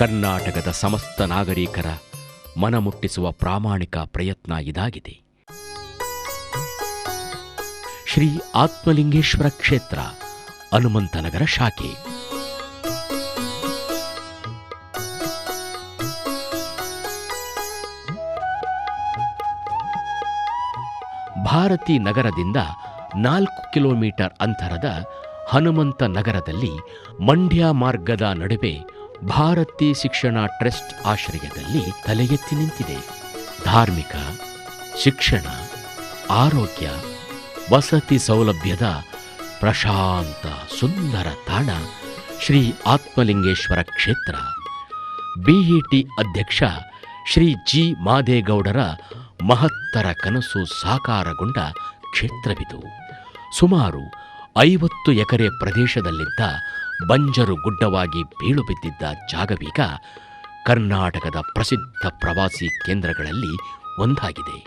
ಕರ್ನಾಟಕದ ಸಮಸ್ತ ನಾಗರಿಕರ ಮನಮುಟ್ಟಿಸುವ ಪ್ರಾಮಾಣಿಕ ಪ್ರಯತ್ನ ಇದಾಗಿದೆ. ಶ್ರೀ ಆತ್ಮಲಿಂಗೇಶ್ವರ ಕ್ಷೇತ್ರ, ಹನುಮಂತನಗರ ಶಾಖೆ. ಭಾರತಿ ನಗರದಿಂದ 4 ಕಿಲೋಮೀಟರ್ ಅಂತರದ ಹನುಮಂತ ನಗರದಲ್ಲಿ ಮಂಡ್ಯ ಮಾರ್ಗದ ನಡುವೆ ಭಾರತಿ ಶಿಕ್ಷಣ ಟ್ರಸ್ಟ್ ಆಶ್ರಯದಲ್ಲಿ ತಲೆ ಎತ್ತಿ ನಿಂತಿದೆ. ಧಾರ್ಮಿಕ, ಶಿಕ್ಷಣ, ಆರೋಗ್ಯ, ವಸತಿ ಸೌಲಭ್ಯದ ಪ್ರಶಾಂತ ಸುಂದರ ತಾಣ ಶ್ರೀ ಆತ್ಮಲಿಂಗೇಶ್ವರ ಕ್ಷೇತ್ರ. ಬಿಇಟಿ ಅಧ್ಯಕ್ಷ ಶ್ರೀ ಜಿ ಮಾದೇಗೌಡರ ಮಹತ್ತರ ಕನಸು ಸಾಕಾರಗೊಂಡ ಕ್ಷೇತ್ರವಿದು. ಸುಮಾರು 50 ಎಕರೆ ಪ್ರದೇಶದಲ್ಲಿದ್ದ ಬಂಜರು ಗುಡ್ಡವಾಗಿ ಬೀಳು ಬಿದ್ದಿದ್ದ ಜಾಗವೀಗ ಕರ್ನಾಟಕದ ಪ್ರಸಿದ್ಧ ಪ್ರವಾಸಿ ಕೇಂದ್ರಗಳಲ್ಲಿ ಒಂದಾಗಿದೆ.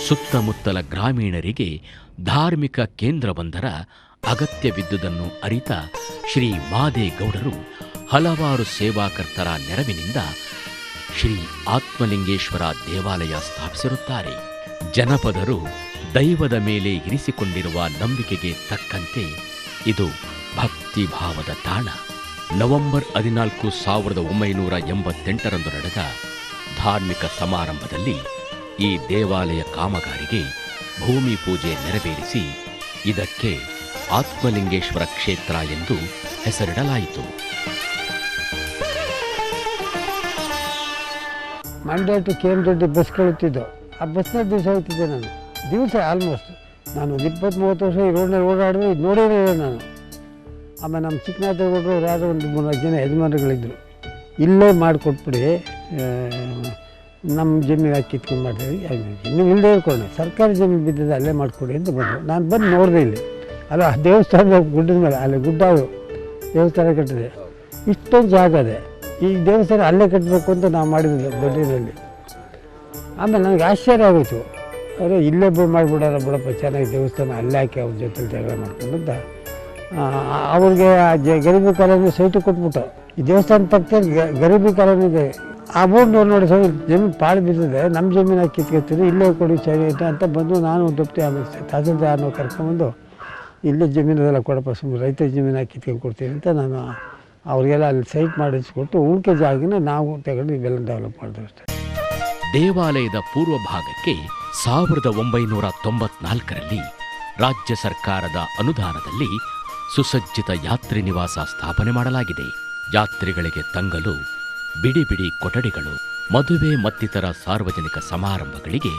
ಸುತ್ತಮುತ್ತಲ ಗ್ರಾಮೀಣರಿಗೆ ಧಾರ್ಮಿಕ ಕೇಂದ್ರವೊಂದರ ಅಗತ್ಯವಿದ್ದುದನ್ನು ಅರಿತ ಶ್ರೀ ಮಾದೇಗೌಡರು ಹಲವಾರು ಸೇವಾಕರ್ತರ ನೆರವಿನಿಂದ ಶ್ರೀ ಆತ್ಮಲಿಂಗೇಶ್ವರ ದೇವಾಲಯ ಸ್ಥಾಪಿಸಿರುತ್ತಾರೆ. ಜನಪದರು ದೈವದ ಮೇಲೆ ಇರಿಸಿಕೊಂಡಿರುವ ನಂಬಿಕೆಗೆ ತಕ್ಕಂತೆ ಇದು ಭಕ್ತಿಭಾವದ ತಾಣ. ನವೆಂಬರ್ 14, 1988ರಂದು ನಡೆದ ಧಾರ್ಮಿಕ ಸಮಾರಂಭದಲ್ಲಿ ಈ ದೇವಾಲಯ ಕಾಮಗಾರಿಗೆ ಭೂಮಿ ಪೂಜೆ ನೆರವೇರಿಸಿ ಇದಕ್ಕೆ ಆತ್ಮಲಿಂಗೇಶ್ವರ ಕ್ಷೇತ್ರ ಎಂದು ಹೆಸರಿಡಲಾಯಿತು. ಮಂಡ್ಯ ಟು KM ಬಸ್ ಕಳುತ್ತಿದ್ದು, ಆ ಬಸ್ನಲ್ಲಿ ದಿವಸ ಹೋಗ್ತಿದ್ದೆ ನಾನು. ದಿವಸ ಆಲ್ಮೋಸ್ಟ್ ನಾನು 20-30 ವರ್ಷ ಈ ರೋಡ್ನಲ್ಲಿ ಓಡಾಡಿದ್ರೆ ಇದು ನೋಡಿರಲಿಲ್ಲ ನಾನು. ಆಮೇಲೆ ನಮ್ಮ ಚಿಕ್ಕನಾಥಗೌಡರು ಯಾರೋ ಒಂದು 3-4 ಜನ ಯಜಮಾನರುಗಳಿದ್ದರು. ಇಲ್ಲೇ ಮಾಡಿಕೊಟ್ಬಿಡಿ, ನಮ್ಮ ಜಮೀನು ಹಾಕಿ ಕಿತ್ಕೊಂಡು ಮಾಡ್ತೀವಿ. ಜಮೀನು ಇಲ್ಲದೆ ಇರ್ಕೊಂಡೆ, ಸರ್ಕಾರಿ ಜಮೀನು ಬಿದ್ದಿದೆ ಅಲ್ಲೇ ಮಾಡಿಕೊಡಿ ಅಂತ ಬಂದರು. ನಾನು ಬಂದು ನೋಡಿದೆ ಇಲ್ಲಿ. ಅಲ್ಲ ದೇವಸ್ಥಾನದ ಗುಡ್ಡದ ಮೇಲೆ, ಅಲ್ಲಿ ಗುಡ್ಡ ದೇವಸ್ಥಾನ ಕಟ್ಟಿದೆ. ಇಷ್ಟೊಂದು ಜಾಗ ಇದೆ. ಈ ದೇವಸ್ಥಾನ ಅಲ್ಲೇ ಕಟ್ಟಬೇಕು ಅಂತ ನಾವು ಮಾಡಿದ್ವಿ ದೊಡ್ಡದಲ್ಲಿ. ಆಮೇಲೆ ನನಗೆ ಆಶ್ಚರ್ಯ ಆಗೋಯ್ತು, ಅವರು ಇಲ್ಲೇ ಮಾಡಿಬಿಡೋಲ್ಲ ಬಿಡಪ್ಪ, ಚೆನ್ನಾಗಿ ದೇವಸ್ಥಾನ ಅಲ್ಲೇ ಹಾಕಿ ಅವ್ರ ಜೊತೆ ಜಗಳ ಮಾಡ್ಕೊಂಡು ಅಂತ ಅವ್ರಿಗೆ ಗರೀಬಿ ಕಾಲೋನಿ ಸೈಟು ಕೊಟ್ಬಿಟ್ಟು. ಈ ದೇವಸ್ಥಾನ ಪಕ್ಕದಲ್ಲಿ ಗರೀಬಿ ಕಾಲೋನಿ ಇದೆ. ಆ ಬೋರ್ಡ್ ನೋಡಿ ಸರ್ ಜಮೀನು ಪಾಳು ಬಿದ್ದಿದೆ, ನಮ್ಮ ಜಮೀನು ಹಾಕಿ ಕಿತ್ಕೊತೀರಿ, ಇಲ್ಲೇ ಕೊಡಿ ಸರಿ ಅಂತ ಬಂದು ನಾನು ಒಪ್ಪಿ ಆಮೇಲೆ ತಹಸೀಲ್ದಾರ್ನೋ ಕರ್ಕೊಂಡ್ಬಂದು ಇಲ್ಲೇ ಜಮೀನದೆಲ್ಲ ಕೊಡಪ್ಪ, ಸುಮ್ಮನೆ ರೈತರ ಜಮೀನು ಹಾಕಿ ಕಿತ್ಕೊಂಡು ಕೊಡ್ತೀನಿ ಅಂತ ನಾನು ಅವ್ರಿಗೆಲ್ಲ ಅಲ್ಲಿ ಸೈಟ್ ಮಾಡಿಸ್ಕೊಟ್ಟು ಉಳ್ಕೆ ಜಾಗನ ನಾವು ತಗೊಂಡು ಇವೆಲ್ಲ ಡೆವಲಪ್ ಮಾಡಿದ್ವಿ ಅಷ್ಟೇ. ದೇವಾಲಯದ ಪೂರ್ವ ಭಾಗಕ್ಕೆ 1994ರಲ್ಲಿ ರಾಜ್ಯ ಸರ್ಕಾರದ ಅನುದಾನದಲ್ಲಿ ಸುಸಜ್ಜಿತ ಯಾತ್ರಿ ನಿವಾಸ ಸ್ಥಾಪನೆ ಮಾಡಲಾಗಿದೆ. ಯಾತ್ರಿಗಳಿಗೆ ತಂಗಲು ಬಿಡಿ ಬಿಡಿ ಕೊಠಡಿಗಳು, ಮದುವೆ ಮತ್ತಿತರ ಸಾರ್ವಜನಿಕ ಸಮಾರಂಭಗಳಿಗೆ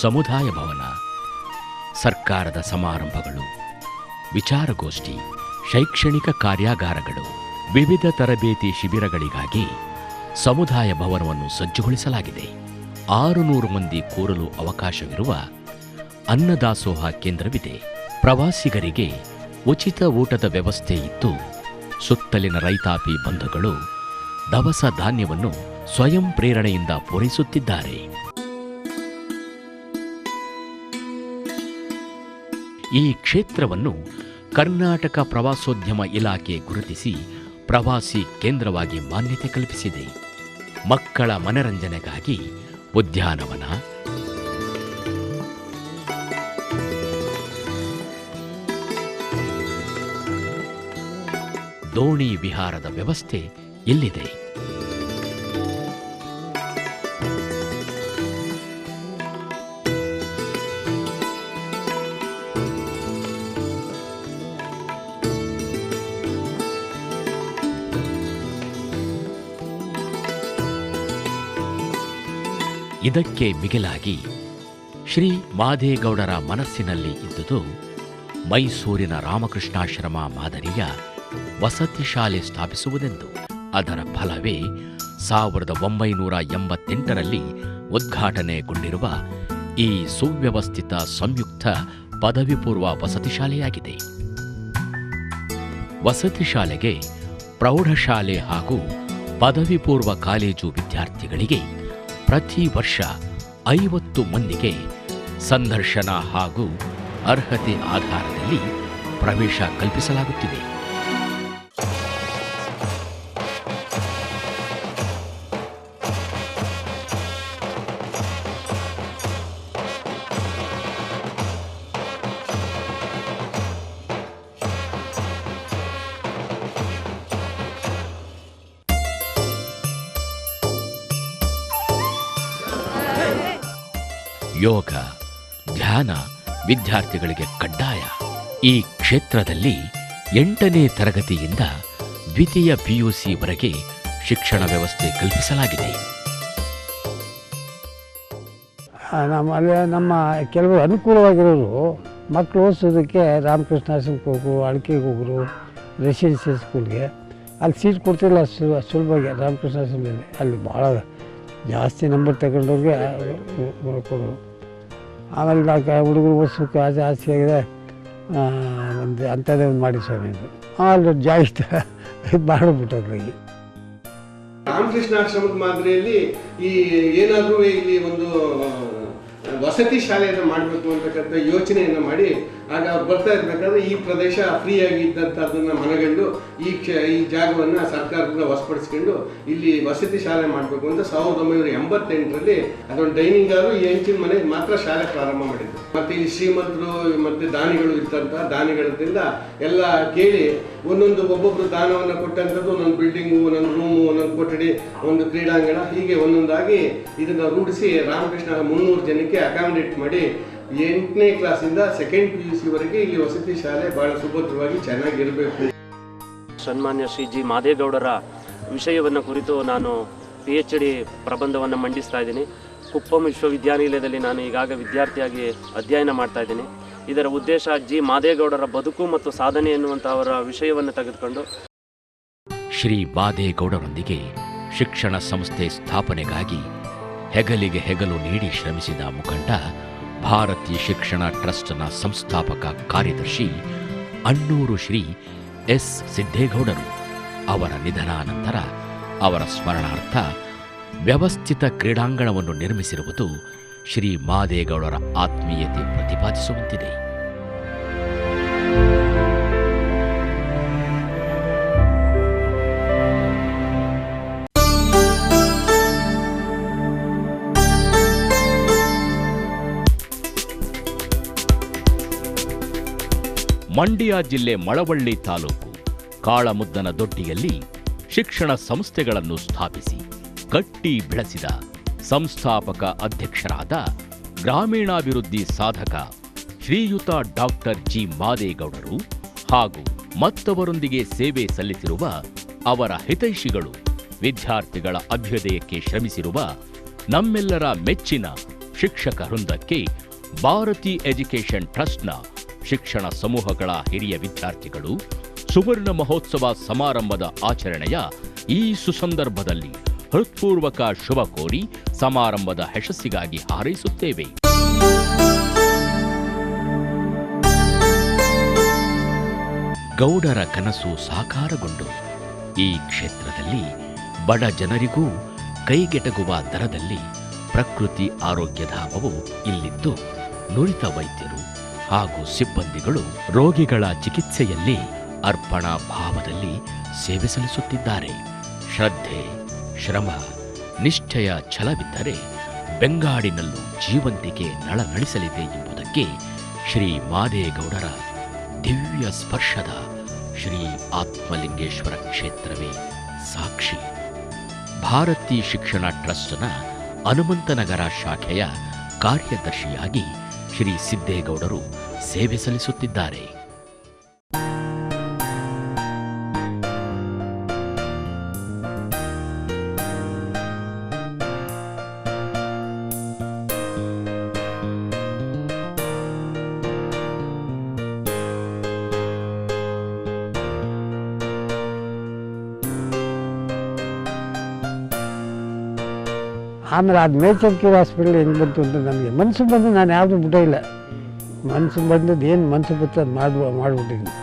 ಸಮುದಾಯ ಭವನ, ಸರ್ಕಾರದ ಸಮಾರಂಭಗಳು, ವಿಚಾರಗೋಷ್ಠಿ, ಶೈಕ್ಷಣಿಕ ಕಾರ್ಯಾಗಾರಗಳು, ವಿವಿಧ ತರಬೇತಿ ಶಿಬಿರಗಳಿಗಾಗಿ ಸಮುದಾಯ ಭವನವನ್ನು ಸಜ್ಜುಗೊಳಿಸಲಾಗಿದೆ. 600 ಮಂದಿ ಕೂರಲು ಅವಕಾಶವಿರುವ ಅನ್ನದಾಸೋಹ ಕೇಂದ್ರವಿದೆ. ಪ್ರವಾಸಿಗರಿಗೆ ಉಚಿತ ಊಟದ ವ್ಯವಸ್ಥೆ ಇದ್ದು, ಸುತ್ತಲಿನ ರೈತಾಪಿ ಬಂಧುಗಳು ದವಸ ಧಾನ್ಯವನ್ನು ಸ್ವಯಂ ಪ್ರೇರಣೆಯಿಂದ ಪೂರೈಸುತ್ತಿದ್ದಾರೆ. ಈ ಕ್ಷೇತ್ರವನ್ನು ಕರ್ನಾಟಕ ಪ್ರವಾಸೋದ್ಯಮ ಇಲಾಖೆ ಗುರುತಿಸಿ ಪ್ರವಾಸಿ ಕೇಂದ್ರವಾಗಿ ಮಾನ್ಯತೆ ಕಲ್ಪಿಸಿದೆ. ಮಕ್ಕಳ ಮನರಂಜನೆಗಾಗಿ ಉದ್ಯಾನವನ, ದೋಣಿ ವಿಹಾರದ ವ್ಯವಸ್ಥೆ ಇಲ್ಲಿದೆ. ಇದಕ್ಕೆ ಮಿಗಿಲಾಗಿ ಶ್ರೀ ಮಾದೇಗೌಡರ ಮನಸ್ಸಿನಲ್ಲಿ ಇದ್ದುದು ಮೈಸೂರಿನ ರಾಮಕೃಷ್ಣಾಶ್ರಮ ಮಾದರಿಯ ವಸತಿ ಶಾಲೆ ಸ್ಥಾಪಿಸುವುದೆಂದು. ಅದರ ಫಲವೇ 1988ರಲ್ಲಿ ಉದ್ಘಾಟನೆಗೊಂಡಿರುವ ಈ ಸುವ್ಯವಸ್ಥಿತ ಸಂಯುಕ್ತ ಪದವಿ ಪೂರ್ವ ವಸತಿ ಶಾಲೆಯಾಗಿದೆ. ವಸತಿ ಶಾಲೆಗೆ ಪ್ರೌಢಶಾಲೆ ಹಾಗೂ ಪದವಿ ಪೂರ್ವ ಕಾಲೇಜು ವಿದ್ಯಾರ್ಥಿಗಳಿಗೆ ಪ್ರತಿ ವರ್ಷ 50 ಮಂದಿಗೆ ಸಂದರ್ಶನ ಹಾಗೂ ಅರ್ಹತೆ ಆಧಾರದಲ್ಲಿ ಪ್ರವೇಶ ಕಲ್ಪಿಸಲಾಗುತ್ತಿದೆ. ಯೋಗ, ಧ್ಯಾನ ವಿದ್ಯಾರ್ಥಿಗಳಿಗೆ ಕಡ್ಡಾಯ. ಈ ಕ್ಷೇತ್ರದಲ್ಲಿ 8ನೇ ತರಗತಿಯಿಂದ ದ್ವಿತೀಯ PUCವರೆಗೆ ಶಿಕ್ಷಣ ವ್ಯವಸ್ಥೆ ಕಲ್ಪಿಸಲಾಗಿದೆ. ನಮ್ಮಲ್ಲಿ ನಮ್ಮ ಕೆಲವರು ಅನುಕೂಲವಾಗಿರೋರು ಮಕ್ಕಳು ಓದಿಸೋದಕ್ಕೆ ರಾಮಕೃಷ್ಣ ಆಶ್ರಮಕ್ಕೆ ಹೋಗೋರು, ಅಡಿಕೆಗೆ ಹೋಗೋರು, ರೆಸಿಡೆನ್ಷಿಯಲ್ ಸ್ಕೂಲ್ಗೆ. ಅಲ್ಲಿ ಸೀಟ್ ಕೊಡ್ತಿಲ್ಲ ಸುಲಭವಾಗಿ ರಾಮಕೃಷ್ಣ ಆಶ್ರಮದಲ್ಲಿ. ಅಲ್ಲಿ ಭಾಳ ಜಾಸ್ತಿ ನಂಬರ್ ತಗೊಂಡವ್ರಿಗೆ ಕೊಡೋರು. ಆಮೇಲೆ ಹುಡುಗರು ಓದಿಸೋಕೆ ಆಸೆ ಆಗಿದೆ, ಒಂದು ಅಂಥದ್ದೇ ಒಂದು ಮಾಡಿ ಸ್ವಾಮಿ ಅದು ಅಲ್ಲಿ ಜಾಸ್ತಿ ಮಾಡಿಬಿಟ್ಟದ್ರಾಗಿ. ರಾಮಕೃಷ್ಣ ಆಶ್ರಮದ ಮಾದರಿಯಲ್ಲಿ ಈ ಏನಾದರೂ ಇಲ್ಲಿ ಒಂದು ವಸತಿ ಶಾಲೆಯನ್ನು ಮಾಡಬೇಕು ಅಂತಕ್ಕಂಥ ಯೋಚನೆಯನ್ನು ಮಾಡಿ ಆಗ ಅವ್ರು ಬರ್ತಾ ಇರಬೇಕಾದ್ರೆ ಈ ಪ್ರದೇಶ ಫ್ರೀಯಾಗಿ ಇದ್ದಂಥದ್ದನ್ನು ಮನಗಂಡು ಈ ಜಾಗವನ್ನು ಸರ್ಕಾರದಿಂದ ವಶಪಡಿಸ್ಕೊಂಡು ಇಲ್ಲಿ ವಸತಿ ಶಾಲೆ ಮಾಡಬೇಕು ಅಂತ 1988ರಲ್ಲಿ ಅದೊಂದು ಡೈನಿಂಗ್ ಹಾಲು, ಈ ಹೆಂಚಿನ ಮನೆ ಮಾತ್ರ ಶಾಲೆ ಪ್ರಾರಂಭ ಮಾಡಿದ್ರು. ಮತ್ತು ಇಲ್ಲಿ ಶ್ರೀಮಂತರು ಮತ್ತು ದಾನಿಗಳು ಇರ್ತಂಥ ದಾನಿಗಳಿಂದ ಎಲ್ಲ ಕೇಳಿ ಒಬ್ಬೊಬ್ಬರು ದಾನವನ್ನು ಕೊಟ್ಟಂಥದ್ದು ಒಂದೊಂದು ಬಿಲ್ಡಿಂಗು, ಒಂದೊಂದು ರೂಮು, ಒಂದೊಂದು ಕೊಠಡಿ, ಒಂದು ಕ್ರೀಡಾಂಗಣ, ಹೀಗೆ ಒಂದೊಂದಾಗಿ ಇದನ್ನು ರೂಢಿಸಿ ರಾಮಕೃಷ್ಣ 300 ಜನಕ್ಕೆ ಅಕಾಮಿಡೇಟ್ ಮಾಡಿ 8ನೇ ಕ್ಲಾಸಿಂದ 2nd PUCವರೆಗೆ ಇಲ್ಲಿ ವಸತಿ ಶಾಲೆ ಬಹಳ ಸುಭದ್ರವಾಗಿ ಚೆನ್ನಾಗಿರಬೇಕು. ಸನ್ಮಾನ್ಯ ಶ್ರೀ ಜಿ ಮಾದೇಗೌಡರ ವಿಷಯವನ್ನು ಕುರಿತು ನಾನು PhD ಪ್ರಬಂಧವನ್ನು ಮಂಡಿಸ್ತಾ ಇದ್ದೀನಿ. ಕುಪ್ಪಂ ವಿಶ್ವವಿದ್ಯಾನಿಲಯದಲ್ಲಿ ನಾನು ಈಗಾಗ ವಿದ್ಯಾರ್ಥಿಯಾಗಿ ಅಧ್ಯಯನ ಮಾಡ್ತಾ ಇದ್ದೀನಿ. ಇದರ ಉದ್ದೇಶ ಜಿ ಮಾದೇಗೌಡರ ಬದುಕು ಮತ್ತು ಸಾಧನೆ ಎನ್ನುವಂಥ ಅವರ ವಿಷಯವನ್ನು ತೆಗೆದುಕೊಂಡು ಶ್ರೀ ಮಾದೇಗೌಡರೊಂದಿಗೆ ಶಿಕ್ಷಣ ಸಂಸ್ಥೆ ಸ್ಥಾಪನೆಗಾಗಿ ಹೆಗಲಿಗೆ ಹೆಗಲು ನೀಡಿ ಶ್ರಮಿಸಿದ ಮುಖಂಡ, ಭಾರತೀಯ ಶಿಕ್ಷಣ ಟ್ರಸ್ಟ್ನ ಸಂಸ್ಥಾಪಕ ಕಾರ್ಯದರ್ಶಿ ಅಣ್ಣೂರು ಶ್ರೀ S. ಸಿದ್ದೇಗೌಡರು ಅವರ ನಿಧನಾನಂತರ ಅವರ ಸ್ಮರಣಾರ್ಥ ವ್ಯವಸ್ಥಿತ ಕ್ರೀಡಾಂಗಣವನ್ನು ನಿರ್ಮಿಸಿರುವುದು ಶ್ರೀ ಮಾದೇಗೌಡರ ಆತ್ಮೀಯತೆ ಪ್ರತಿಪಾದಿಸುವಂತಿದೆ. ಮಂಡ್ಯ ಜಿಲ್ಲೆ ಮಳವಳ್ಳಿ ತಾಲೂಕು ಕಾಳಮುದ್ದನ ದೊಡ್ಡಿಯಲ್ಲಿ ಶಿಕ್ಷಣ ಸಂಸ್ಥೆಗಳನ್ನು ಸ್ಥಾಪಿಸಿ ಕಟ್ಟಿ ಬೆಳೆಸಿದ ಸಂಸ್ಥಾಪಕ ಅಧ್ಯಕ್ಷರಾದ ಗ್ರಾಮೀಣಾಭಿವೃದ್ಧಿ ಸಾಧಕ ಶ್ರೀಯುತ ಡಾಕ್ಟರ್ ಜಿ ಮಾದೇಗೌಡರು ಹಾಗೂ ಮತ್ತವರೊಂದಿಗೆ ಸೇವೆ ಸಲ್ಲಿಸಿರುವ ಅವರ ಹಿತೈಷಿಗಳು, ವಿದ್ಯಾರ್ಥಿಗಳ ಅಭ್ಯುದಯಕ್ಕೆ ಶ್ರಮಿಸಿರುವ ನಮ್ಮೆಲ್ಲರ ಮೆಚ್ಚಿನ ಶಿಕ್ಷಕ ವೃಂದಕ್ಕೆ ಭಾರತಿ ಎಜುಕೇಷನ್ ಟ್ರಸ್ಟ್ನ ಶಿಕ್ಷಣ ಸಮೂಹಗಳ ಹಿರಿಯ ವಿದ್ಯಾರ್ಥಿಗಳು ಸುವರ್ಣ ಮಹೋತ್ಸವ ಸಮಾರಂಭದ ಆಚರಣೆಯ ಈ ಸುಸಂದರ್ಭದಲ್ಲಿ ಹೃತ್ಪೂರ್ವಕ ಶುಭ ಕೋರಿ ಸಮಾರಂಭದ ಯಶಸ್ಸಿಗಾಗಿ ಹಾರೈಸುತ್ತೇವೆ. ಗೌಡರ ಕನಸು ಸಾಕಾರಗೊಂಡು ಈ ಕ್ಷೇತ್ರದಲ್ಲಿ ಬಡ ಜನರಿಗೂ ಕೈಗೆಟಕುವ ದರದಲ್ಲಿ ಪ್ರಕೃತಿ ಆರೋಗ್ಯಧಾಮವು ಇಲ್ಲಿದ್ದು ನುರಿತ ವೈದ್ಯರು ಹಾಗೂ ಸಿಬ್ಬಂದಿಗಳು ರೋಗಿಗಳ ಚಿಕಿತ್ಸೆಯಲ್ಲಿ ಅರ್ಪಣಾ ಭಾವದಲ್ಲಿ ಸೇವೆ ಸಲ್ಲಿಸುತ್ತಿದ್ದಾರೆ. ಶ್ರದ್ಧೆ, ಶ್ರಮ, ನಿಷ್ಠೆಯ ಛಲವಿದ್ದರೆ ಬೆಂಗಾಡಿನಲ್ಲೂ ಜೀವಂತಿಕೆ ನಳನಳಿಸಲಿದೆ ಎಂಬುದಕ್ಕೆ ಶ್ರೀ ಮಾದೇಗೌಡರ ದಿವ್ಯ ಸ್ಪರ್ಶದ ಶ್ರೀ ಆತ್ಮಲಿಂಗೇಶ್ವರ ಕ್ಷೇತ್ರವೇ ಸಾಕ್ಷಿ. ಭಾರತೀಯ ಶಿಕ್ಷಣ ಟ್ರಸ್ಟ್ನ ಹನುಮಂತನಗರ ಶಾಖೆಯ ಕಾರ್ಯದರ್ಶಿಯಾಗಿ ಶ್ರೀ ಸಿದ್ದೇಗೌಡರು ಸೇವೆ ಸಲ್ಲಿಸುತ್ತಿದ್ದಾರೆ. ಆಮೇಲೆ ಅದು ಮೇಚರ್ಕಿರೋ ಹಾಸ್ಪಿಟಲ್ ಹೆಂಗೆ ಬಂತು ಅಂತ ನನಗೆ ಮನಸ್ಸು ಬಂದು ನಾನು ಯಾವುದೂ ಬಿಡೋ ಇಲ್ಲ. ಮನಸ್ಸು ಬಂದದ್ದು ಏನು ಮನಸ್ಸು ಬರ್ತದೆ ಅದು ಮಾಡಿಬಿಟ್ಟಿದ್ದೀನಿ.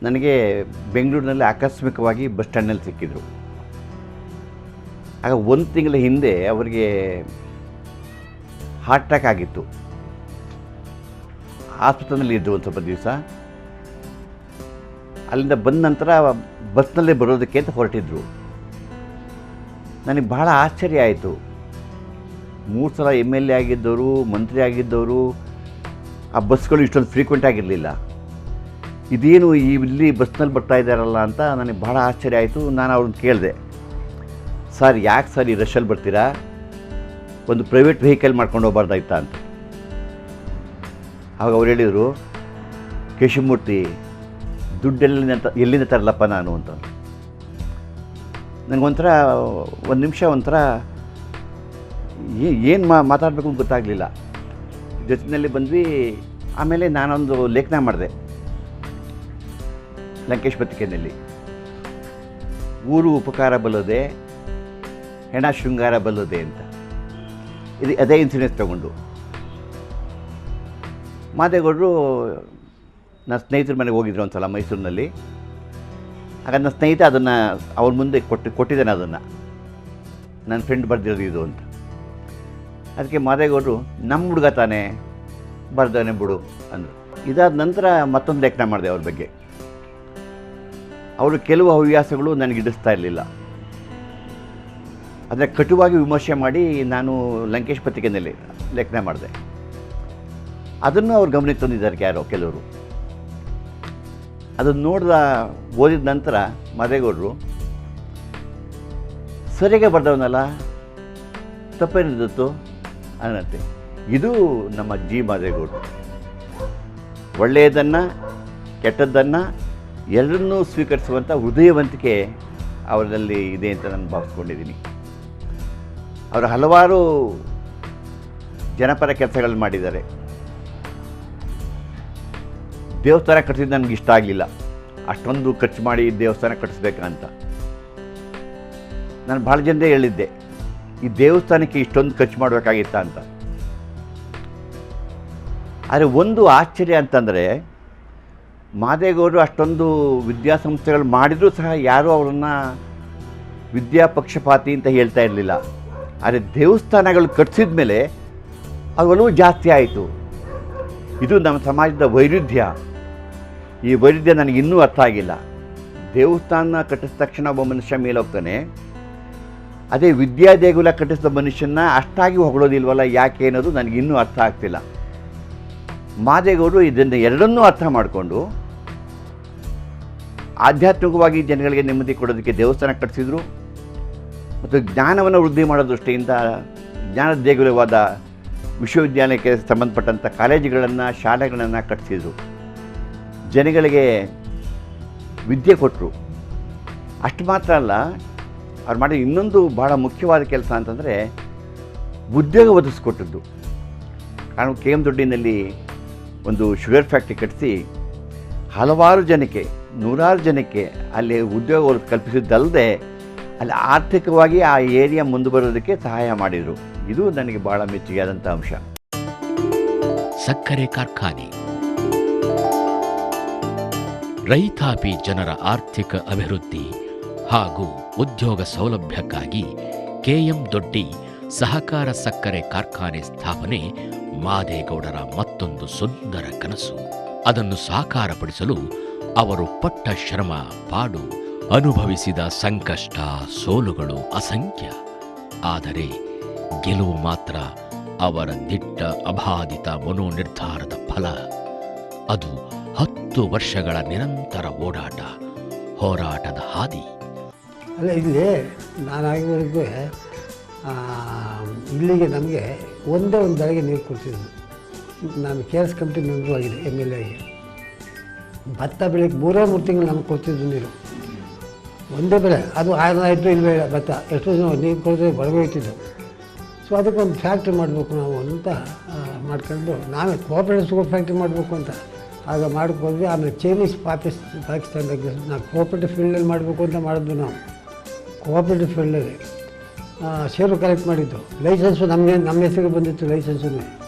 ನನಗೆ ಬೆಂಗಳೂರಿನಲ್ಲಿ ಆಕಸ್ಮಿಕವಾಗಿ ಬಸ್ ಸ್ಟ್ಯಾಂಡ್ನಲ್ಲಿ ಸಿಕ್ಕಿದ್ರು. ಆಗ 1 ತಿಂಗಳ ಹಿಂದೆ ಅವರಿಗೆ ಹಾರ್ಟ್ ಅಟ್ಯಾಕ್ ಆಗಿತ್ತು. ಆಸ್ಪತ್ರೆಯಲ್ಲಿ ಇದ್ದು ಒಂದು ಸ್ವಲ್ಪ ದಿವಸ. ಅಲ್ಲಿಂದ ಬಂದ ನಂತರ ಬಸ್ನಲ್ಲೇ ಬರೋದಕ್ಕೆ ಅಂತ ಹೊರಟಿದ್ರು. ನನಗೆ ಬಹಳ ಆಶ್ಚರ್ಯ ಆಯಿತು. 3 ಸಲ MLA ಆಗಿದ್ದವರು, ಮಂತ್ರಿ ಆಗಿದ್ದವರು, ಆ ಬಸ್ಗಳು ಇಷ್ಟೊಂದು ಫ್ರೀಕ್ವೆಂಟ್ ಆಗಿರಲಿಲ್ಲ. ಇದೇನು ಇಲ್ಲಿ ಬಸ್ನಲ್ಲಿ ಬರ್ತಾ ಇದ್ದಾರಲ್ಲ ಅಂತ ನನಗೆ ಬಹಳ ಆಶ್ಚರ್ಯ ಆಯಿತು. ನಾನು ಅವ್ರನ್ನ ಕೇಳಿದೆ, ಸರ್ ಯಾಕೆ ಸರ್ ಈ ರಶಲ್ಲಿ ಬರ್ತೀರಾ, ಒಂದು ಪ್ರೈವೇಟ್ ವೆಹಿಕಲ್ ಮಾಡ್ಕೊಂಡು ಹೋಗ್ಬಾರ್ದಾಯ್ತಾ ಅಂತ. ಆವಾಗ ಅವ್ರು ಹೇಳಿದರು, ಕೇಶವಮೂರ್ತಿ ಎಲ್ಲಿಂದ ತರಲಪ್ಪ ನಾನು ಅಂತ. ನನಗೊಂಥರ ಒಂದು ನಿಮಿಷ ಒಂಥರ ಏನು ಮಾತಾಡಬೇಕು ಅಂತ ಗೊತ್ತಾಗಲಿಲ್ಲ. ಜೊತೆಯಲ್ಲಿ ಬಂದ್ವಿ. ಆಮೇಲೆ ನಾನೊಂದು ಲೇಖನ ಮಾಡಿದೆ ಲಂಕೇಶ್ ಪತ್ರಿಕೆಯಲ್ಲಿ, ಊರು ಉಪಕಾರ ಬಲ್ಲದೆ ಹೆಣ ಶೃಂಗಾರ ಬಲ್ಲದೆ ಅಂತ. ಅದೇ ಇನ್ಸಿಡೆನ್ಸ್ ತಗೊಂಡು ಮಾದೇಗೌಡರು ನನ್ನ ಸ್ನೇಹಿತರ ಮನೆಗೆ ಹೋಗಿದ್ರು ಒಂದು ಸಲ ಮೈಸೂರಿನಲ್ಲಿ. ಆಗ ನನ್ನ ಸ್ನೇಹಿತ ಅದನ್ನು ಅವ್ರ ಮುಂದೆ ಕೊಟ್ಟಿದ್ದಾನೆ, ಅದನ್ನು ನನ್ನ ಫ್ರೆಂಡ್ ಬರೆದಿರೋದು ಇದು ಅಂತ. ಅದಕ್ಕೆ ಮಾದೇಗೌಡರು ನಮ್ಮ ಹುಡುಗ ತಾನೇ ಬರ್ದಾನೆ ಬಿಡು ಅಂದರು. ಇದಾದ ನಂತರ ಮತ್ತೊಂದು ಲೇಖನ ಮಾಡಿದೆ ಅವ್ರ ಬಗ್ಗೆ. ಅವರು ಕೆಲವು ಹವ್ಯಾಸಗಳು ನನಗೆ ಹಿಡಿಸ್ತಾ ಇರಲಿಲ್ಲ. ಆದರೆ ಕಟುವಾಗಿ ವಿಮರ್ಶೆ ಮಾಡಿ ನಾನು ಲಂಕೇಶ್ ಪತ್ರಿಕೆಯಲ್ಲಿ ಲೇಖನ ಮಾಡಿದೆ. ಅದನ್ನು ಅವ್ರು ಗಮನಕ್ಕೆ ತಂದಿದ್ದಾರೆ ಯಾರೋ ಕೆಲವರು. ಅದನ್ನು ಓದಿದ ನಂತರ ಮಾದೇಗೌಡರು, ಸರಿಯಾಗೆ ಬರ್ದವನಲ್ಲ, ತಪ್ಪೇನಿದ್ದು ಅನ್ನತ್ತೆ. ಇದು ನಮ್ಮ ಮಾದೇಗೌಡರು. ಒಳ್ಳೆಯದನ್ನು ಕೆಟ್ಟದ್ದನ್ನು ಎಲ್ಲರನ್ನೂ ಸ್ವೀಕರಿಸುವಂಥ ಹೃದಯವಂತಿಕೆ ಅವರಲ್ಲಿ ಇದೆ ಅಂತ ನಾನು ಭಾವಿಸ್ಕೊಂಡಿದ್ದೀನಿ. ಅವರು ಹಲವಾರು ಜನಪರ ಕೆಲಸಗಳನ್ನು ಮಾಡಿದ್ದಾರೆ. ದೇವಸ್ಥಾನ ಕಟ್ಟಿಸಿದ್ದು ನನಗೆ ಇಷ್ಟ ಆಗಲಿಲ್ಲ. ಅಷ್ಟೊಂದು ಖರ್ಚು ಮಾಡಿ ದೇವಸ್ಥಾನ ಕಟ್ಟಿಸ್ಬೇಕಂತ ನಾನು ಭಾಳ ಜನರೇ ಹೇಳಿದ್ದೆ, ಈ ದೇವಸ್ಥಾನಕ್ಕೆ ಇಷ್ಟೊಂದು ಖರ್ಚು ಮಾಡಬೇಕಾಗಿತ್ತ ಅಂತ. ಆದರೆ ಒಂದು ಆಶ್ಚರ್ಯ ಅಂತಂದರೆ, ಮಾದೇಗೌಡರು ಅಷ್ಟೊಂದು ವಿದ್ಯಾಸಂಸ್ಥೆಗಳು ಮಾಡಿದರೂ ಸಹ ಯಾರೂ ಅವರನ್ನು ವಿದ್ಯಾಪಕ್ಷಪಾತಿ ಅಂತ ಹೇಳ್ತಾ ಇರಲಿಲ್ಲ. ಆದರೆ ದೇವಸ್ಥಾನಗಳು ಕಟ್ಟಿಸಿದ ಮೇಲೆ ಅವೆಲ್ಲವೂ ಜಾಸ್ತಿ ಆಯಿತು. ಇದು ನಮ್ಮ ಸಮಾಜದ ವೈರುಧ್ಯ. ಈ ವೈರುಧ್ಯ ನನಗೆ ಇನ್ನೂ ಅರ್ಥ ಆಗಿಲ್ಲ. ದೇವಸ್ಥಾನ ಕಟ್ಟಿಸಿದ ತಕ್ಷಣ ಒಬ್ಬ ಮನುಷ್ಯ ಮೇಲೆ ಹೋಗ್ತಾನೆ, ಅದೇ ವಿದ್ಯಾದೇಗುಲ ಕಟ್ಟಿಸಿದ ಮನುಷ್ಯನ ಅಷ್ಟಾಗಿ ಹೊಗಳೋದಿಲ್ವಲ್ಲ, ಯಾಕೆ ಅನ್ನೋದು ನನಗೆ ಇನ್ನೂ ಅರ್ಥ ಆಗ್ತಿಲ್ಲ. ಮಾದೇಗೌಡರು ಇದನ್ನು ಎರಡನ್ನೂ ಅರ್ಥ ಮಾಡಿಕೊಂಡು ಆಧ್ಯಾತ್ಮಿಕವಾಗಿ ಜನಗಳಿಗೆ ನೆಮ್ಮದಿ ಕೊಡೋದಕ್ಕೆ ದೇವಸ್ಥಾನ ಕಟ್ಟಿಸಿದ್ರು ಮತ್ತು ಜ್ಞಾನವನ್ನು ವೃದ್ಧಿ ಮಾಡೋ ದೃಷ್ಟಿಯಿಂದ ಜ್ಞಾನದ ದೇಗುಲವಾದ ವಿಶ್ವವಿದ್ಯಾಲಯಕ್ಕೆ ಸಂಬಂಧಪಟ್ಟಂಥ ಕಾಲೇಜುಗಳನ್ನು, ಶಾಲೆಗಳನ್ನು ಕಟ್ಟಿಸಿದರು. ಜನಗಳಿಗೆ ವಿದ್ಯೆ ಕೊಟ್ಟರು. ಅಷ್ಟು ಮಾತ್ರ ಅಲ್ಲ, ಅವ್ರು ಮಾಡಿದ ಇನ್ನೊಂದು ಭಾಳ ಮುಖ್ಯವಾದ ಕೆಲಸ ಅಂತಂದರೆ ಉದ್ಯೋಗ ಒದಗಿಸ್ಕೊಟ್ಟದ್ದು. ಕಾರಣ KM ದೊಡ್ಡಿನಲ್ಲಿ ಒಂದು ಶುಗರ್ ಫ್ಯಾಕ್ಟ್ರಿ ಕಟ್ಟಿಸಿ ಹಲವಾರು ಜನಕ್ಕೆ, ನೂರಾರು ಜನಕ್ಕೆ ಅಲ್ಲಿ ಉದ್ಯೋಗ ಕಲ್ಪಿಸಿದ್ದಲ್ಲದೆ ಅಲ್ಲಿ ಆರ್ಥಿಕವಾಗಿ ಆ ಏರಿಯಾ ಮುಂದೆ ಬರೋದಕ್ಕೆ ಸಹಾಯ ಮಾಡಿದರು. ಇದು ನನಗೆ ಭಾಳ ಮೆಚ್ಚುಗೆಯಾದಂಥ ಅಂಶ. ಸಕ್ಕರೆ ಕಾರ್ಖಾನೆ ರೈತಾಪಿ ಜನರ ಆರ್ಥಿಕ ಅಭಿವೃದ್ಧಿ ಹಾಗೂ ಉದ್ಯೋಗ ಸೌಲಭ್ಯಕ್ಕಾಗಿ ಕೆಎಂ ದೊಡ್ಡಿ ಸಹಕಾರ ಸಕ್ಕರೆ ಕಾರ್ಖಾನೆ ಸ್ಥಾಪನೆ ಮಾದೇಗೌಡರ ಮತ್ತೊಂದು ಸುಂದರ ಕನಸು. ಅದನ್ನು ಸಾಕಾರಪಡಿಸಲು ಅವರು ಪಟ್ಟ ಶ್ರಮ ಪಾಡು, ಅನುಭವಿಸಿದ ಸಂಕಷ್ಟ ಸೋಲುಗಳು ಅಸಂಖ್ಯ. ಆದರೆ ಗೆಲುವು ಮಾತ್ರ ಅವರ ದಿಟ್ಟ ಅಬಾಧಿತ ಮನೋನಿರ್ಧಾರದ ಫಲ. ಅದು 10 ವರ್ಷಗಳ ನಿರಂತರ ಓಡಾಟ, ಹೋರಾಟದ ಹಾದಿ. ಅಲ್ಲ, ಇಲ್ಲಿ ನಾನಾಗಿವರೆಗೂ ಇಲ್ಲಿಗೆ ನಮಗೆ ಒಂದೇ ಒಂದು ಬೆಳೆಗೆ ನೀರು ಕೊಡ್ತಿದ್ದು. ನಾನು KRS ಕಮಿಟಿ ಮೆಂಬರು ಆಗಿದೆ, MLA ಆಗಿ. ಭತ್ತ ಬೆಳೆಗೆ 3 ತಿಂಗಳು ನಮ್ಗೆ ಕೊಡ್ತಿದ್ದು ನೀರು, ಒಂದೇ ಬೆಳೆ. ಅದು ಆಯ್ತು ಇಲ್ಲವೇ ಇಲ್ಲ ಭತ್ತ, ಎಷ್ಟೋ ಜನ ನೀರು ಕೊಡಿದ್ರೆ ಬಡಗೋಯ್ತಿದ್ದು. ಸೊ ಅದಕ್ಕೊಂದು ಫ್ಯಾಕ್ಟ್ರಿ ಮಾಡಬೇಕು ನಾವು ಅಂತ ಮಾಡ್ಕೊಂಡು ನಾವೇ ಕೋಆಪರೇಟಿವ್ ಶುಗರ್ ಫ್ಯಾಕ್ಟ್ರಿ ಮಾಡಬೇಕು ಅಂತ ಆಗ ಮಾಡ್ಕೊಂಡ್ವಿ. ಆಮೇಲೆ ಚೈನೀಸ್ ಪಾಕಿಸ್ತಾನದಾಗ ನಾವು ಕೋಆಪರೇಟಿವ್ ಫೀಲ್ಡಲ್ಲಿ ಮಾಡಬೇಕು ಅಂತ ಮಾಡಿದ್ವಿ. ನಾವು ಕೋಆಪರೇಟಿವ್ ಫೀಲ್ಡಲ್ಲಿ ಷೇರು ಕಲೆಕ್ಟ್ ಮಾಡಿದ್ದು. ಲೈಸೆನ್ಸು ನಮ್ಮ ಹೆಸರಿಗೆ ಬಂದಿತ್ತು. ಲೈಸೆನ್ಸು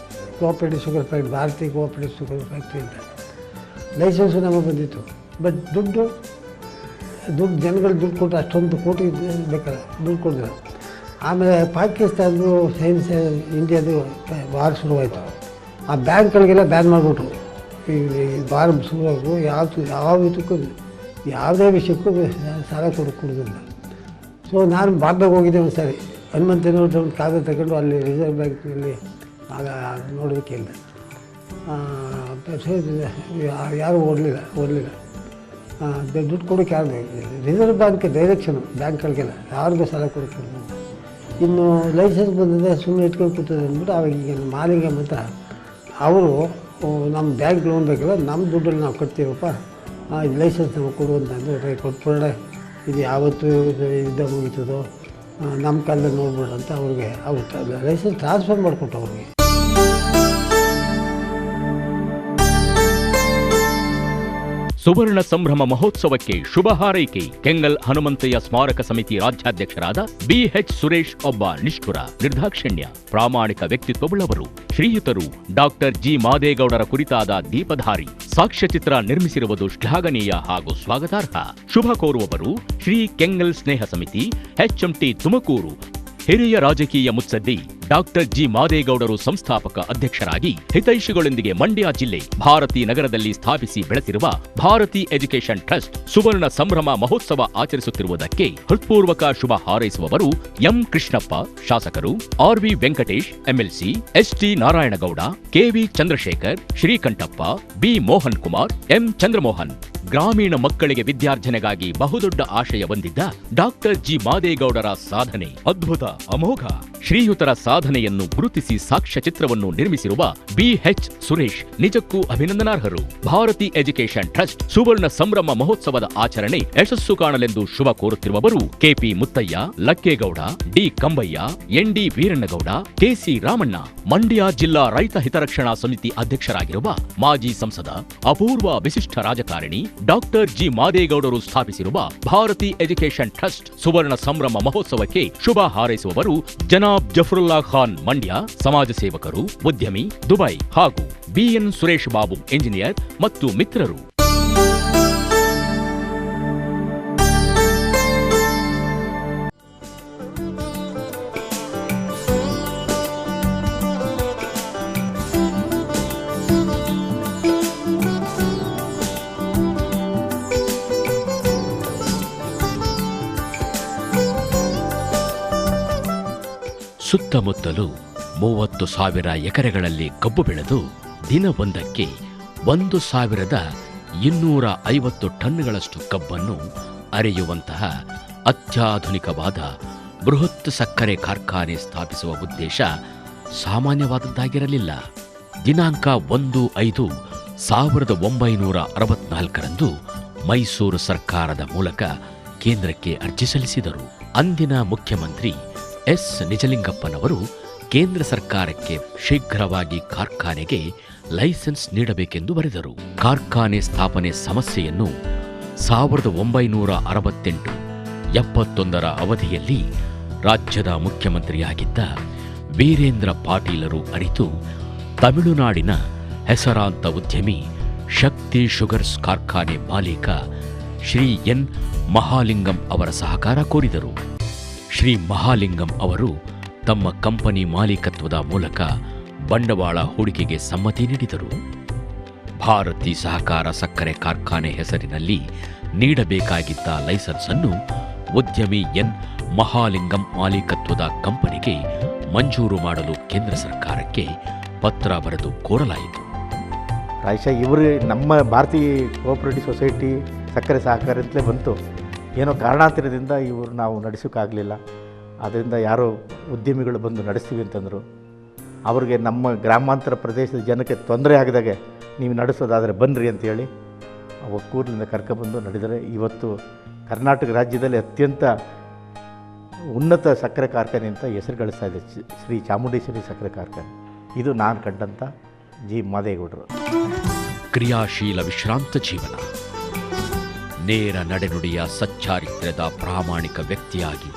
ಕೋಆಪರೇಟಿವ್ ಶುಗರ್ ಫ್ಯಾಕ್ಟ್ರಿ, ಭಾರತೀಯ ಕೋಆಪರೇಟಿವ್ ಶುಗರ್ ಫ್ಯಾಕ್ಟ್ರಿ ಅಂತ ಲೈಸೆನ್ಸು ನಮಗೆ ಬಂದಿತ್ತು. ಬಟ್ ದುಡ್ಡು ಜನಗಳು ದುಡ್ಡು ಕೊಟ್ಟು ಅಷ್ಟೊಂದು ಕೋಟಿ ಬೇಕಲ್ಲ, ದುಡ್ಡು ಕೊಡಿದ್ರು. ಆಮೇಲೆ ಪಾಕಿಸ್ತಾನದ್ದು ಸೈನ್ಸ್ ಇಂಡಿಯಾದು ವಾರ್ ಶುರುವಾಯಿತು. ಆ ಬ್ಯಾಂಕ್ಗಳಿಗೆಲ್ಲ ಬ್ಯಾನ್ ಮಾಡಿಬಿಟ್ರು. ಈ ವಾರ್ ಶುರುವಾಗು ಯಾವ ಇದಕ್ಕೂ ಯಾವುದೇ ವಿಷಯಕ್ಕೂ ಸಾಲ ಕೊಡೋದಿಲ್ಲ. ಸೊ ನಾನು ಬಾಂಬೆಗೆ ಹೋಗಿದ್ದೆ ಒಂದು ಸಾರಿ, ಹನುಮಂತನವ್ರ ಒಂದು ಕಾಗದ ತಗೊಂಡು ಅಲ್ಲಿ ರಿಸರ್ವ್ ಬ್ಯಾಂಕ್ನಲ್ಲಿ ಆಗ ನೋಡೋದಕ್ಕೆ ಇಲ್ಲ. ಯಾರೂ ಓಡಲಿಲ್ಲ. ದುಡ್ಡು ಕೊಡೋಕ್ಕೆ ಯಾರು ರಿಸರ್ವ್ ಬ್ಯಾಂಕ್ ಡೈರೆಕ್ಷನು ಬ್ಯಾಂಕ್ಗಳಿಗೆಲ್ಲ ಯಾರಿಗೂ ಸಾಲ ಕೊಡೋಕ್ಕೆ. ಇನ್ನು ಲೈಸೆನ್ಸ್ ಬಂದಿದೆ ಸುಮ್ಮನೆ ಇಟ್ಕೊಂಡು ಕೂತದೆ ಅಂದ್ಬಿಟ್ಟು ಅವಾಗ ಈಗ ಮಾಲಿಂಗ ಮಾತ್ರ ಅವರು ನಮ್ಮ ಬ್ಯಾಂಕ್ ಲೋನ್ ಬೇಕಲ್ಲ, ನಮ್ಮ ದುಡ್ಡಲ್ಲಿ ನಾವು ಕಟ್ತೀವಪ್ಪ, ಇದು ಲೈಸೆನ್ಸ್ ನಮಗೆ ಕೊಡು ಅಂತಂದರೆ ಕೊಟ್ಬಿಡ್ರೆ ಇದು ಯಾವತ್ತು ಯುದ್ಧ ಮುಗೀತದೋ ನಮ್ಮ ಕಾಲದಲ್ಲಿ ನೋಡ್ಬಿಡ್ರಿ ಅಂತ ಅವ್ರಿಗೆ ಅವ್ರು ಲೈಸೆನ್ಸ್ ಟ್ರಾನ್ಸ್ಫರ್ ಮಾಡಿಕೊಟ್ಟು ಅವ್ರಿಗೆ. ಸುವರ್ಣ ಸಂಭ್ರಮ ಮಹೋತ್ಸವಕ್ಕೆ ಶುಭ ಹಾರೈಕೆ. ಕೆಂಗಲ್ ಹನುಮಂತಯ್ಯ ಸ್ಮಾರಕ ಸಮಿತಿ ರಾಜ್ಯಾಧ್ಯಕ್ಷರಾದ BH ಸುರೇಶ್ ಒಬ್ಬ ನಿಷ್ಠುರ, ನಿರ್ದಾಕ್ಷಿಣ್ಯ, ಪ್ರಾಮಾಣಿಕ ವ್ಯಕ್ತಿತ್ವವುಳ್ಳವರು. ಶ್ರೀಯುತರು ಡಾಕ್ಟರ್ G ಮಾದೇಗೌಡರ ಕುರಿತಾದ ದೀಪಧಾರಿ ಸಾಕ್ಷ್ಯಚಿತ್ರ ನಿರ್ಮಿಸಿರುವುದು ಶ್ಲಾಘನೀಯ ಹಾಗೂ ಸ್ವಾಗತಾರ್ಹ. ಶುಭ ಕೋರುವವರು ಶ್ರೀ ಕೆಂಗಲ್ ಸ್ನೇಹ ಸಮಿತಿ, HMT ತುಮಕೂರು. ಹಿರಿಯ ರಾಜಕೀಯ ಮುತ್ಸದ್ದಿ ಡಾಕ್ಟರ್ G ಮಾದೇಗೌಡರು ಸಂಸ್ಥಾಪಕ ಅಧ್ಯಕ್ಷರಾಗಿ ಹಿತೈಷಿಗಳೊಂದಿಗೆ ಮಂಡ್ಯ ಜಿಲ್ಲೆ ಭಾರತಿ ನಗರದಲ್ಲಿ ಸ್ಥಾಪಿಸಿ ಬೆಳೆಸಿರುವ ಭಾರತಿ ಎಜುಕೇಷನ್ ಟ್ರಸ್ಟ್ ಸುವರ್ಣ ಸಂಭ್ರಮ ಮಹೋತ್ಸವ ಆಚರಿಸುತ್ತಿರುವುದಕ್ಕೆ ಹೃತ್ಪೂರ್ವಕ ಶುಭ ಹಾರೈಸುವವರು ಎಂ ಕೃಷ್ಣಪ್ಪ ಶಾಸಕರು, RV Venkatesh MLC, ST Narayanagowda, KV Chandrashekhar, Srikanthappa, B Mohan Kumar, M Chandramohan. ಗ್ರಾಮೀಣ ಮಕ್ಕಳಿಗೆ ವಿದ್ಯಾರ್ಜನೆಗಾಗಿ ಬಹುದೊಡ್ಡ ಆಶಯ ಹೊಂದಿದ್ದ ಡಾಕ್ಟರ್ G ಮಾದೇಗೌಡರ ಸಾಧನೆ ಅದ್ಭುತ, ಅಮೋಘ. ಶ್ರೀಯುತರ ಸಾಧನೆಯನ್ನು ಗುರುತಿಸಿ ಸಾಕ್ಷ್ಯಚಿತ್ರವನ್ನು ನಿರ್ಮಿಸಿರುವ BH ಸುರೇಶ್ ನಿಜಕ್ಕೂ ಅಭಿನಂದನಾರ್ಹರು. ಭಾರತಿ ಎಜುಕೇಷನ್ ಟ್ರಸ್ಟ್ ಸುವರ್ಣ ಸಂಭ್ರಮ ಮಹೋತ್ಸವದ ಆಚರಣೆ ಯಶಸ್ಸು ಕಾಣಲೆಂದು ಶುಭ ಕೋರುತ್ತಿರುವವರು KP Muthaiah, Lakkegowda, D ಕಂಬಯ್ಯ, ND Veerannagowda, KC Ramanna. Mandya ಜಿಲ್ಲಾ ರೈತ ಹಿತರಕ್ಷಣಾ ಸಮಿತಿ ಅಧ್ಯಕ್ಷರಾಗಿರುವ ಮಾಜಿ ಸಂಸದ, ಅಪೂರ್ವ ವಿಶಿಷ್ಟ ರಾಜಕಾರಣಿ ಡಾಕ್ಟರ್ G ಮಾದೇಗೌಡರು ಸ್ಥಾಪಿಸಿರುವ ಭಾರತಿ ಎಜುಕೇಷನ್ ಟ್ರಸ್ಟ್ ಸುವರ್ಣ ಸಂಭ್ರಮ ಮಹೋತ್ಸವಕ್ಕೆ ಶುಭ ಹಾರೈಸುವವರು ಜನಾಬ್ ಜಫರುಲ್ಲಾ ಖಾನ್ ಮಂಡ್ಯ, ಸಮಾಜ ಸೇವಕರು, ಉದ್ಯಮಿ, ದುಬೈ ಹಾಗೂ BN ಸುರೇಶ್ ಬಾಬು ಎಂಜಿನಿಯರ್ ಮತ್ತು ಮಿತ್ರರು. ಸುತ್ತಮುತ್ತಲೂ 30,000 ಎಕರೆಗಳಲ್ಲಿ ಕಬ್ಬು ಬೆಳೆದು ದಿನವೊಂದಕ್ಕೆ 1,250 ಟನ್ಗಳಷ್ಟು ಕಬ್ಬನ್ನು ಅರೆಯುವಂತಹ ಅತ್ಯಾಧುನಿಕವಾದ ಬೃಹತ್ ಸಕ್ಕರೆ ಕಾರ್ಖಾನೆ ಸ್ಥಾಪಿಸುವ ಉದ್ದೇಶ ಸಾಮಾನ್ಯವಾದದ್ದಾಗಿರಲಿಲ್ಲ. ದಿನಾಂಕ 1/5/1964 ಮೈಸೂರು ಸರ್ಕಾರದ ಮೂಲಕ ಕೇಂದ್ರಕ್ಕೆ ಅರ್ಜಿ ಸಲ್ಲಿಸಿದರು. ಅಂದಿನ ಮುಖ್ಯಮಂತ್ರಿ S ನಿಜಲಿಂಗಪ್ಪನವರು ಕೇಂದ್ರ ಸರ್ಕಾರಕ್ಕೆ ಶೀಘ್ರವಾಗಿ ಕಾರ್ಖಾನೆಗೆ ಲೈಸೆನ್ಸ್ ನೀಡಬೇಕೆಂದು ಬರೆದರು. ಕಾರ್ಖಾನೆ ಸ್ಥಾಪನೆ ಸಮಸ್ಯೆಯನ್ನು 1968 71ರ ಅವಧಿಯಲ್ಲಿ ರಾಜ್ಯದ ಮುಖ್ಯಮಂತ್ರಿಯಾಗಿದ್ದ ವೀರೇಂದ್ರ ಪಾಟೀಲರು ಅರಿತು ತಮಿಳುನಾಡಿನ ಹೆಸರಾಂತ ಉದ್ಯಮಿ ಶಕ್ತಿ ಶುಗರ್ಸ್ ಕಾರ್ಖಾನೆ ಮಾಲೀಕ ಶ್ರೀ ಎನ್ ಮಹಾಲಿಂಗಂ ಅವರ ಸಹಕಾರ ಕೋರಿದರು. ಶ್ರೀ ಮಹಾಲಿಂಗಂ ಅವರು ತಮ್ಮ ಕಂಪನಿ ಮಾಲೀಕತ್ವದ ಮೂಲಕ ಬಂಡವಾಳ ಹೂಡಿಕೆಗೆ ಸಮ್ಮತಿ ನೀಡಿದರು. ಭಾರತಿ ಸಹಕಾರ ಸಕ್ಕರೆ ಕಾರ್ಖಾನೆ ಹೆಸರಿನಲ್ಲಿ ನೀಡಬೇಕಾಗಿದ್ದ ಲೈಸೆನ್ಸ್ ಅನ್ನು ಉದ್ಯಮಿ ಎನ್ ಮಹಾಲಿಂಗಂ ಮಾಲೀಕತ್ವದ ಕಂಪನಿಗೆ ಮಂಜೂರು ಮಾಡಲು ಕೇಂದ್ರ ಸರ್ಕಾರಕ್ಕೆ ಪತ್ರ ಬರೆದು ಕೋರಲಾಯಿತು. ಪ್ರಾಯಶಃ ಇವರು ನಮ್ಮ ಭಾರತೀಯ ಕೋಆಪರೇಟಿವ್ ಸೊಸೈಟಿ ಸಕ್ಕರೆ ಸಹಕಾರದಿಂದಲೇ ಬಂತು. ಏನೋ ಕಾರಣಾಂತರದಿಂದ ಇವರು ನಾವು ನಡೆಸೋಕ್ಕಾಗಲಿಲ್ಲ. ಅದರಿಂದ ಯಾರೋ ಉದ್ಯಮಿಗಳು ಬಂದು ನಡೆಸ್ತೀವಿ ಅಂತಂದರು. ಅವ್ರಿಗೆ ನಮ್ಮ ಗ್ರಾಮಾಂತರ ಪ್ರದೇಶದ ಜನಕ್ಕೆ ತೊಂದರೆ ಆಗದಾಗೆ ನೀವು ನಡೆಸೋದಾದರೆ ಬನ್ನಿರಿ ಅಂತೇಳಿ ಒಕ್ಕೂರಿನಿಂದ ಕರ್ಕೊಬಂದು ನಡೆದರೆ ಇವತ್ತು ಕರ್ನಾಟಕ ರಾಜ್ಯದಲ್ಲಿ ಅತ್ಯಂತ ಉನ್ನತ ಸಕ್ಕರೆ ಕಾರ್ಖಾನೆ ಅಂತ ಹೆಸರು ಗಳಿಸ್ತಾ ಇದೆ ಶ್ರೀ ಚಾಮುಂಡೇಶ್ವರಿ ಸಕ್ಕರೆ ಕಾರ್ಖಾನೆ. ಇದು ನಾನು ಕಂಡಂಥ ಜಿ ಮಾದೇಗೌಡರು. ಕ್ರಿಯಾಶೀಲ ವಿಶ್ರಾಂತ ಜೀವನ, ನೇರ ನಡೆನುಡಿಯ ಸಚ್ಚಾರಿತ್ರ್ಯದ ಪ್ರಾಮಾಣಿಕ ವ್ಯಕ್ತಿಯಾಗಿ,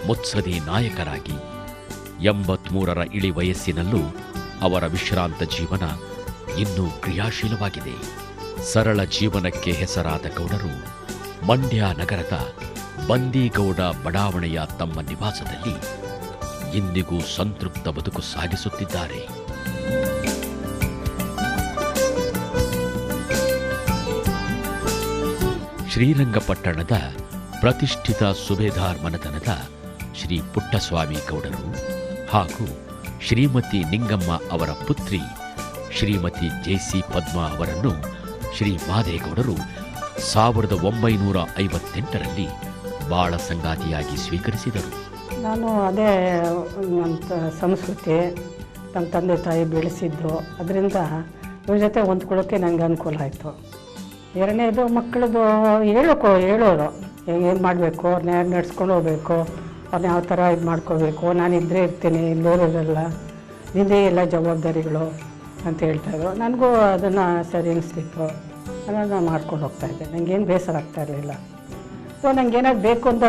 ಮುತ್ಸದಿ ನಾಯಕರಾಗಿ 83ರ ಇಳಿ ವಯಸ್ಸಿನಲ್ಲೂ ಅವರ ವಿಶ್ರಾಂತ ಜೀವನ ಇನ್ನೂ ಕ್ರಿಯಾಶೀಲವಾಗಿದೆ. ಸರಳ ಜೀವನಕ್ಕೆ ಹೆಸರಾದ ಗೌಡರು ಮಂಡ್ಯ ನಗರದ ಬಂದೀಗೌಡ ಬಡಾವಣೆಯ ತಮ್ಮ ನಿವಾಸದಲ್ಲಿ ಇಂದಿಗೂ ಸಂತೃಪ್ತ ಬದುಕು ಸಾಗಿಸುತ್ತಿದ್ದಾರೆ. ಶ್ರೀರಂಗಪಟ್ಟಣದ ಪ್ರತಿಷ್ಠಿತ ಸುಬೇದಾರ್ ಮನೆತನದ ಶ್ರೀ ಪುಟ್ಟಸ್ವಾಮಿ ಗೌಡರು ಹಾಗೂ ಶ್ರೀಮತಿ ನಿಂಗಮ್ಮ ಅವರ ಪುತ್ರಿ ಶ್ರೀಮತಿ ಜೆ.ಸಿ. ಪದ್ಮಾ ಅವರನ್ನು ಶ್ರೀ ಮಾದೇಗೌಡರು 1958ರಲ್ಲಿ ಬಾಳ ಸಂಗಾತಿಯಾಗಿ ಸ್ವೀಕರಿಸಿದರು. ನಾನು ಅದೇ ನಮ್ಮ ಸಂಸ್ಕೃತಿ ನಮ್ಮ ತಂದೆ ತಾಯಿ ಬೆಳೆಸಿದ್ದು, ಅದರಿಂದ ಇವ್ರ ಜೊತೆ ಹೊಂದ್ಕೊಳ್ಳೋಕ್ಕೆ ನನಗೆ ಅನುಕೂಲ ಆಯಿತು. ಎರಡನೇದು ಮಕ್ಕಳದು ಹೇಳೋರು ಏನು ಮಾಡಬೇಕು, ಅವ್ರನ್ನ ಯಾರು ನಡ್ಸ್ಕೊಂಡು ಹೋಗ್ಬೇಕು, ಅವ್ರನ್ನ ಯಾವ ಥರ ಇದು ಮಾಡ್ಕೋಬೇಕು, ನಾನು ಇದ್ದರೆ ಇರ್ತೀನಿ, ಇಲ್ಲೋರಿರಲ್ಲ, ನಿಂದೇ ಎಲ್ಲ ಜವಾಬ್ದಾರಿಗಳು ಅಂತ ಹೇಳ್ತಾಯಿದ್ರು. ನನಗೂ ಅದನ್ನು ಸರಿ ಅನಿಸ್ತಿತ್ತು. ಅದನ್ನು ಮಾಡ್ಕೊಂಡು ಹೋಗ್ತಾಯಿದ್ದೆ. ನನಗೇನು ಬೇಸರ ಆಗ್ತಾ ಇರಲಿಲ್ಲ. ಸೊ ನನಗೇನಾದ್ರು ಬೇಕು ಅಂತ